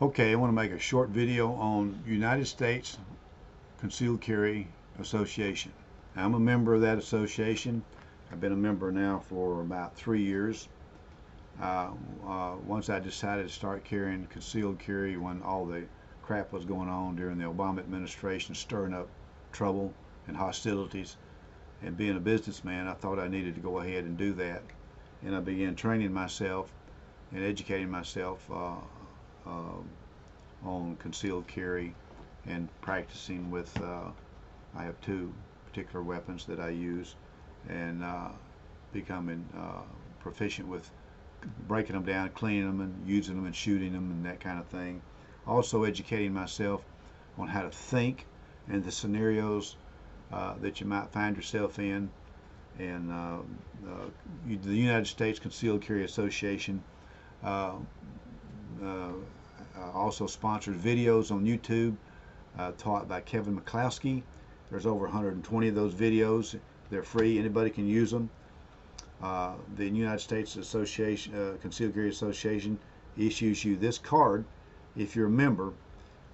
Okay, I want to make a short video on United States Concealed Carry Association. I'm a member of that association. I've been a member now for about 3 years. Once I decided to start carrying concealed carry when all the crap was going on during the Obama administration, stirring up trouble and hostilities, and being a businessman, I thought I needed to go ahead and do that. And I began training myself and educating myself on concealed carry and practicing with I have two particular weapons that I use, and becoming proficient with breaking them down, cleaning them, and using them and shooting them and that kind of thing. Also educating myself on how to think and the scenarios that you might find yourself in. And the United States Concealed Carry Association uh, uh, also sponsors videos on YouTube taught by Kevin McCloskey. There's over 120 of those videos. They're free. Anybody can use them. The United States Association, Concealed Carry Association issues you this card if you're a member,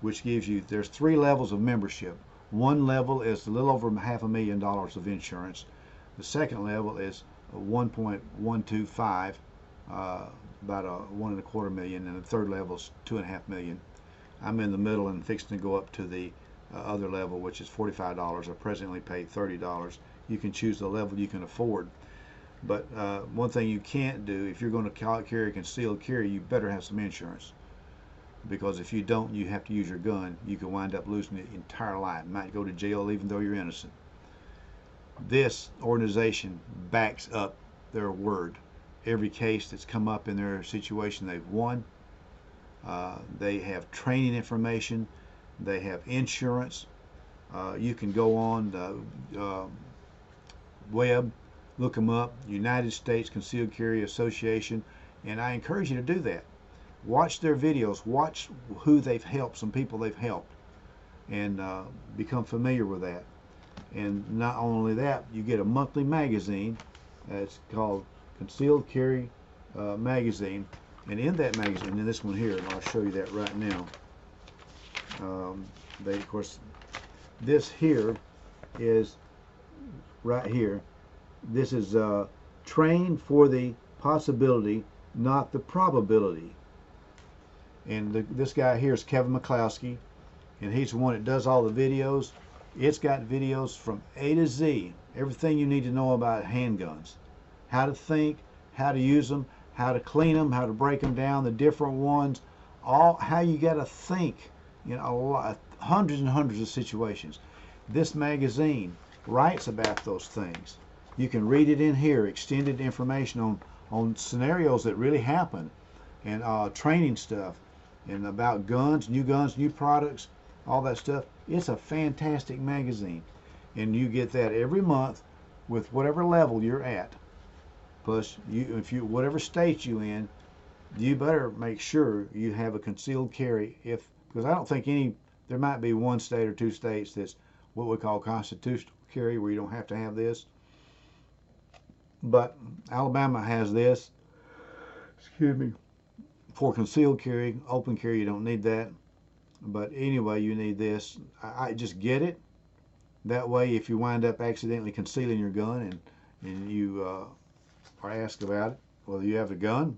which gives you, there's 3 levels of membership. One level is a little over $500,000 of insurance. The second level is 1.125, about a 1.25 million, and the third level is 2.5 million. I'm in the middle and fixing to go up to the other level, which is $45. I presently pay $30. You can choose the level you can afford. But one thing you can't do, if you're going to carry concealed carry, you better have some insurance. Because if you don't, you have to use your gun. You can wind up losing your entire life. You might go to jail even though you're innocent. This organization backs up their word. Every case that's come up in their situation, they've won. They have training information. They have insurance. You can go on the web, look them up, United States Concealed Carry Association, and I encourage you to do that. Watch their videos, watch who they've helped, some people they've helped, and become familiar with that. And not only that, you get a monthly magazine. It's called Concealed Carry Magazine, and in that magazine, in this one here, and I'll show you that right now. They, of course, this here is right here. This is train for the possibility, not the probability. And this guy here is Kevin McCloskey, and he's the one that does all the videos. It's got videos from A to Z, everything you need to know about handguns, how to think, how to use them, how to clean them, how to break them down, the different ones, all how you got to think. You know, hundreds and hundreds of situations. This magazine writes about those things. You can read it in here, extended information on scenarios that really happen, and training stuff, and about guns, new products, all that stuff. It's a fantastic magazine, and you get that every month with whatever level you're at. Plus, whatever state you in, you better make sure you have a concealed carry. Because I don't think there might be one state or 2 states that's what we call constitutional carry, where you don't have to have this. But Alabama has this. Excuse me. For concealed carry, open carry, you don't need that. But anyway, you need this. I just get it. That way, if you wind up accidentally concealing your gun and you are asked about it, whether you have a gun,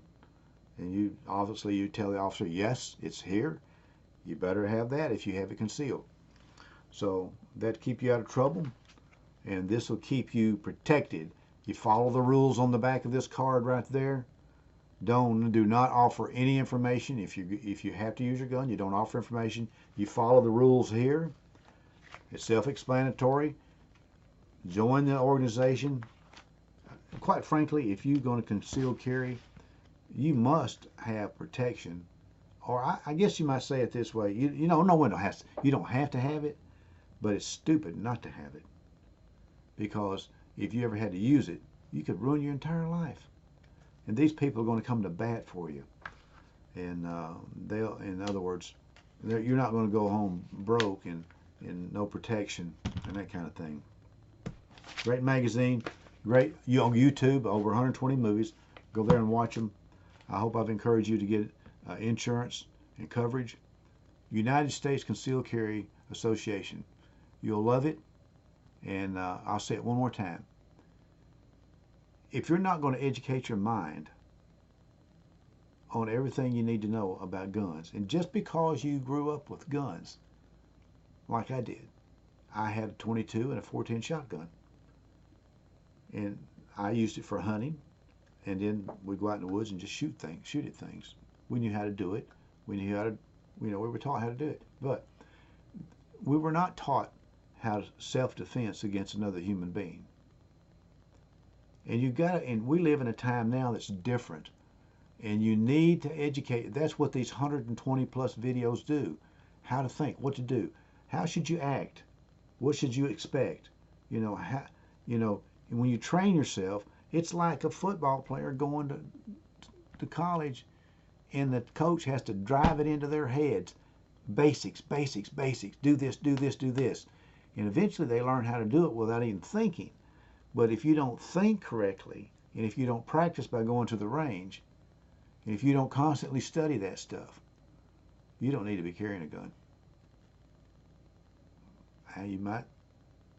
and you tell the officer, yes, it's here, you better have that if you have it concealed. So that keep you out of trouble, and this will keep you protected. You follow the rules on the back of this card right there. Do not offer any information. If you have to use your gun, you don't offer information. You follow the rules here. It's self-explanatory. Join the organization. Quite frankly, if you're going to conceal carry, you must have protection. Or I guess you might say it this way. You know, no one has to. You don't have to have it, but it's stupid not to have it. Because if you ever had to use it, you could ruin your entire life. And these people are going to come to bat for you. And in other words, you're not going to go home broke and no protection and that kind of thing. Great magazine, great. You on YouTube, over 120 movies. Go there and watch them. I hope I've encouraged you to get insurance and coverage. United States Concealed Carry Association. You'll love it, and I'll say it one more time. If you're not going to educate your mind on everything you need to know about guns, and just because you grew up with guns, like I did, I had a 22 and a 410 shotgun, and I used it for hunting, and then we'd go out in the woods and just shoot at things. We knew how to do it. We knew how to, we were taught how to do it, but we were not taught how to self-defense against another human being. And and we live in a time now that's different, and you need to educate. That's what these 120 plus videos do. How to think, what to do, how should you act, what should you expect, when you train yourself. It's like a football player going to college, and the coach has to drive it into their heads. Basics, basics, basics. Do this, do this, do this. And eventually they learn how to do it without even thinking. But if you don't think correctly, and if you don't practice by going to the range, and if you don't constantly study that stuff, you don't need to be carrying a gun. Now you might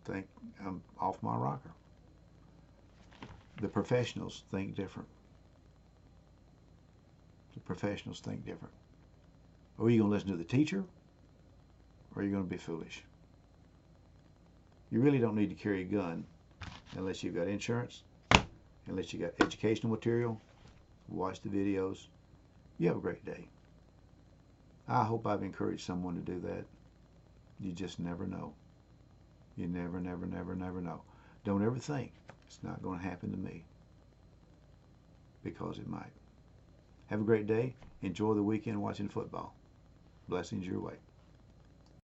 think I'm off my rocker. The professionals think different. The professionals think different. Are you going to listen to the teacher, or are you going to be foolish? You really don't need to carry a gun unless you've got insurance, unless you've got educational material. Watch the videos. You have a great day. I hope I've encouraged someone to do that. You just never know. You never, never, never, never know. Don't ever think it's not going to happen to me, because it might. Have a great day. Enjoy the weekend watching football. Blessings your way.